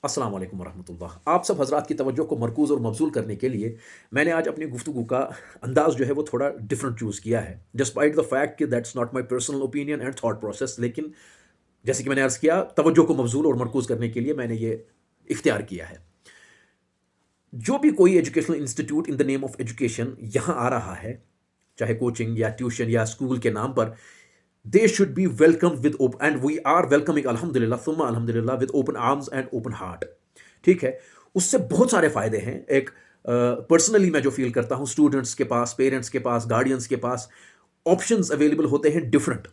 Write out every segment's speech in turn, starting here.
अस्सलाम वालेकुम वरहमतुल्लाह। आप सब हज़रात की तवज्जो को मरकूज़ और मबज़ूल करने के लिए मैंने आज अपनी गुफ्तगू का अंदाज़ जो है वो थोड़ा डिफरेंट चूज़ किया है। डिस्पाइट द फैक्ट कि that's not my personal opinion and thought process, लेकिन जैसे कि मैंने अर्ज़ किया, तवज्जो को मबज़ूल और मरकूज़ करने के लिए मैंने ये इख्तियार किया है। जो भी कोई educational institute in the name of education यहाँ आ रहा है, चाहे कोचिंग या ट्यूशन या स्कूल के नाम पर, they should be welcomed with open, and we are welcoming alhamdulillah thumma alhamdulillah with open arms and open heart। ठीक है। उससे बहुत सारे फायदे हैं। एक पर्सनली मैं जो फील करता हूँ, स्टूडेंट्स के पास, पेरेंट्स के पास, गार्डियंस के पास ऑप्शंस अवेलेबल होते हैं डिफरेंट,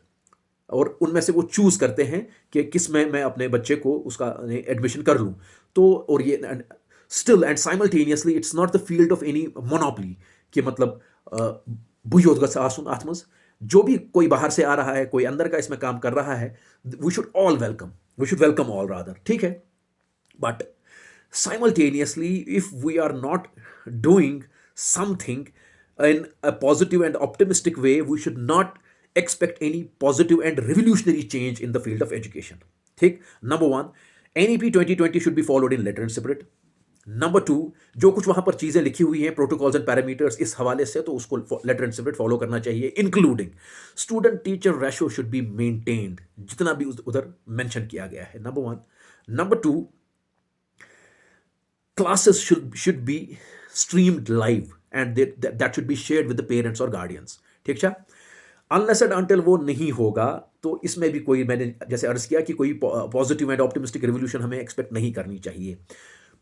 और उनमें से वो चूज करते हैं कि किस में मैं अपने बच्चे को उसका एडमिशन कर लूँ। तो और ये still and simultaneously it's not the field of any monopoly कि मतलब बुझोत गस आसुन आत्मज, जो भी कोई बाहर से आ रहा है, कोई अंदर का इसमें काम कर रहा है, we should all welcome, we should welcome all rather. ठीक है। But simultaneously, if we are not doing something in a positive and optimistic way, we should not expect any positive and revolutionary change in the field of education। ठीक। Number one, NEP 2020 should be followed in letter and spirit। Number two, जो कुछ वहां पर चीजें लिखी हुई हैं, protocols and parameters, इस हवाले से तो उसको लेटर एंड स्पिरिट फॉलो करना चाहिए, including student teacher ratio should be maintained, जितना भी उधर मेंशन किया गया है। Number one. Number two, classes should be streamed live, and that should be shared with the parents or guardians। ठीक है। अनलेस एंड अनटिल वो नहीं होगा, तो इसमें भी कोई, मैंने जैसे अर्ज किया कि कोई पॉजिटिव एंड ऑप्टिमिस्टिक रिवोल्यूशन हमें एक्सपेक्ट नहीं करनी चाहिए।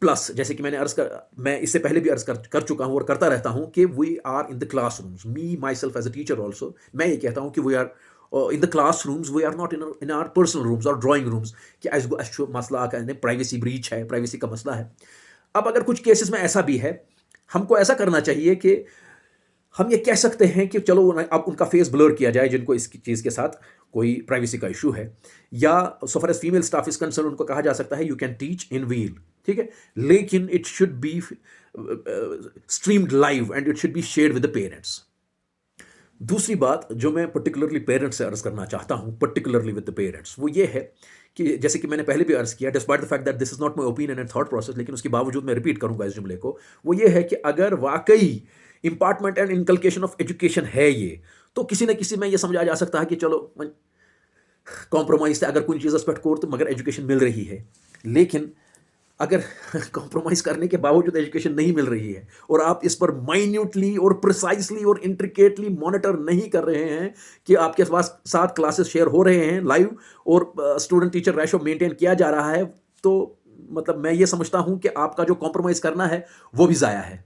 प्लस जैसे कि मैं इससे पहले भी कर चुका हूं और करता रहता हूं कि we are in the classrooms, me myself as a teacher also, मैं ये कहता हूं कि we are in the classrooms, we are not in our personal rooms और ड्राइंग रूम्स, कि मसला प्राइवेसी ब्रीच है, प्राइवेसी का मसला है। अब अगर कुछ केसेस में ऐसा भी है, हमको ऐसा करना चाहिए कि हम ये कह सकते हैं कि चलो अब उनका फेस ब्लर किया जाए जिनको इस चीज़ के साथ कोई प्राइवेसी का इशू है, या so far as female staff is concerned, उनको कहा जा सकता है you can teach in wheel. ठीक है। लेकिन it should be streamed live and it should be shared with the parents. दूसरी बात जो मैं पर्टिकुलरली पेरेंट्स से अर्ज करना चाहता हूं, पर्टिकुलरली विद द पेरेंट्स, वो ये है कि जैसे कि मैंने पहले भी अर्ज किया, despite the fact that this is not my opinion and thought process, लेकिन उसके बावजूद मैं रिपीट करूंगा इस जुमले को, वो ये है कि अगर वाकई इंपार्टमेंट एंड इनकलकेशन ऑफ एजुकेशन है ये, तो किसी न किसी में ये समझा जा सकता है कि चलो कॉम्प्रोमाइज से अगर कोई चीज़ पर कोर, तो मगर एजुकेशन मिल रही है। लेकिन अगर कॉम्प्रोमाइज करने के बावजूद एजुकेशन नहीं मिल रही है, और आप इस पर माइन्यूटली और प्रिसाइसली और इंट्रिकेटली मॉनिटर नहीं कर रहे हैं कि आपके पास 7 क्लासेस शेयर हो रहे हैं लाइव और स्टूडेंट टीचर रेशो मेंटेन किया जा रहा है, तो मतलब मैं ये समझता हूं कि आपका जो कॉम्प्रोमाइज करना है वो भी ज़ाया है।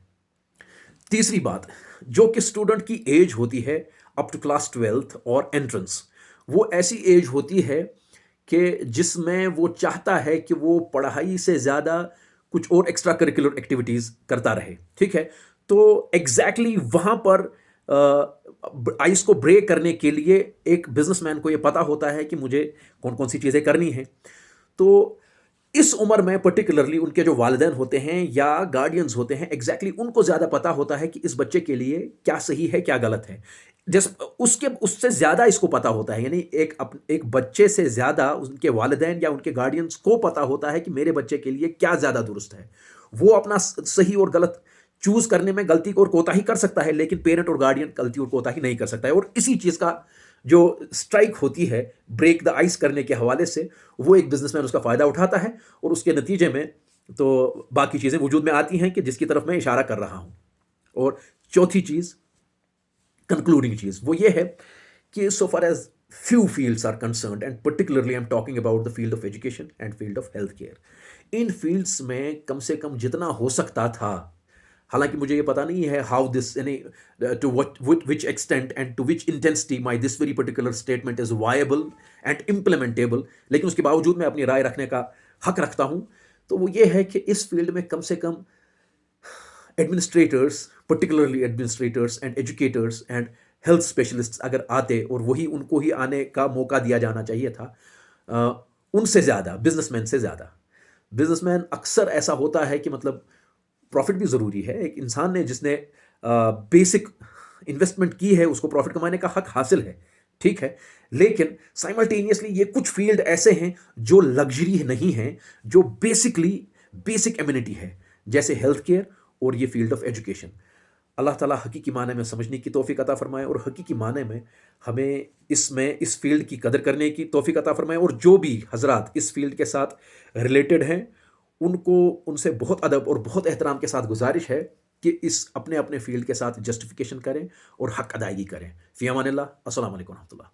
तीसरी बात, जो कि स्टूडेंट की एज होती है अप टू क्लास 12th और एंट्रेंस, वो ऐसी एज होती है कि जिसमें वो चाहता है कि वो पढ़ाई से ज़्यादा कुछ और एक्स्ट्रा करिकुलर एक्टिविटीज़ करता रहे। ठीक है। तो एग्जैक्टली वहाँ पर आइस को ब्रेक करने के लिए एक बिजनेसमैन को ये पता होता है कि मुझे कौन कौन सी चीज़ें करनी हैं। तो इस उम्र में पर्टिकुलरली उनके जो वालिदैन होते हैं या गार्डियंस होते हैं, एग्जैक्टली उनको ज़्यादा पता होता है कि इस बच्चे के लिए क्या सही है, क्या गलत है। जिस उसके उससे ज़्यादा इसको पता होता है, यानी एक बच्चे से ज़्यादा उनके वालिदैन या उनके गार्डियंस को पता होता है कि मेरे बच्चे के लिए क्या ज़्यादा दुरुस्त है। वो अपना सही और गलत चूज करने में गलती और कोताही कर सकता है, लेकिन पेरेंट और गार्डियन गलती और कोताही नहीं कर सकता है। और इसी चीज़ का जो स्ट्राइक होती है ब्रेक द आइस करने के हवाले से, वो एक बिजनेसमैन उसका फ़ायदा उठाता है, और उसके नतीजे में तो बाकी चीज़ें वजूद में आती हैं कि जिसकी तरफ मैं इशारा कर रहा हूँ। और चौथी चीज़, कंक्लूडिंग चीज़, वो ये है कि so far as few fields are concerned, and particularly I'm talking about the field of education and field of healthcare, in fields में कम से कम जितना हो सकता था, हालांकि मुझे ये पता नहीं है हाउ दिस, यानी to which extent and to which intensity my this very particular statement is viable and implementable, लेकिन उसके बावजूद मैं अपनी राय रखने का हक रखता हूं। तो वो ये है कि इस फील्ड में कम से कम administrators, particularly administrators and educators and health specialists अगर आते, और वही उनको ही आने का मौका दिया जाना चाहिए था, उनसे ज़्यादा, बिजनेसमैन से ज़्यादा। बिजनेसमैन अक्सर ऐसा होता है कि मतलब प्रॉफिट भी ज़रूरी है, एक इंसान ने जिसने बेसिक इन्वेस्टमेंट की है उसको प्रॉफिट कमाने का हक हासिल है, ठीक है, लेकिन साइमल्टेनियसली ये कुछ फील्ड ऐसे हैं जो लग्जरी नहीं हैं, जो बेसिकली बेसिक एमिनिटी है, जैसे हेल्थ केयर और ये फील्ड ऑफ एजुकेशन। अल्लाह ताला हकीकी माने में समझने की तौफ़ीक अता फ़रमाए और हकीकी माने में हमें इस फ़ील्ड की कदर करने की तौफ़ीक अता फ़रमाए, और जो भी हज़रात इस फ़ील्ड के साथ रिलेटेड हैं, उनको उनसे बहुत अदब और बहुत एहतराम के साथ गुज़ारिश है कि इस अपने-अपने फ़ील्ड के साथ जस्टिफ़िकेशन करें और हक़ अदायगी करें। फ़ी अमानिल्लाह, अस्सलामु अलैकुम व रहमतुल्लाह।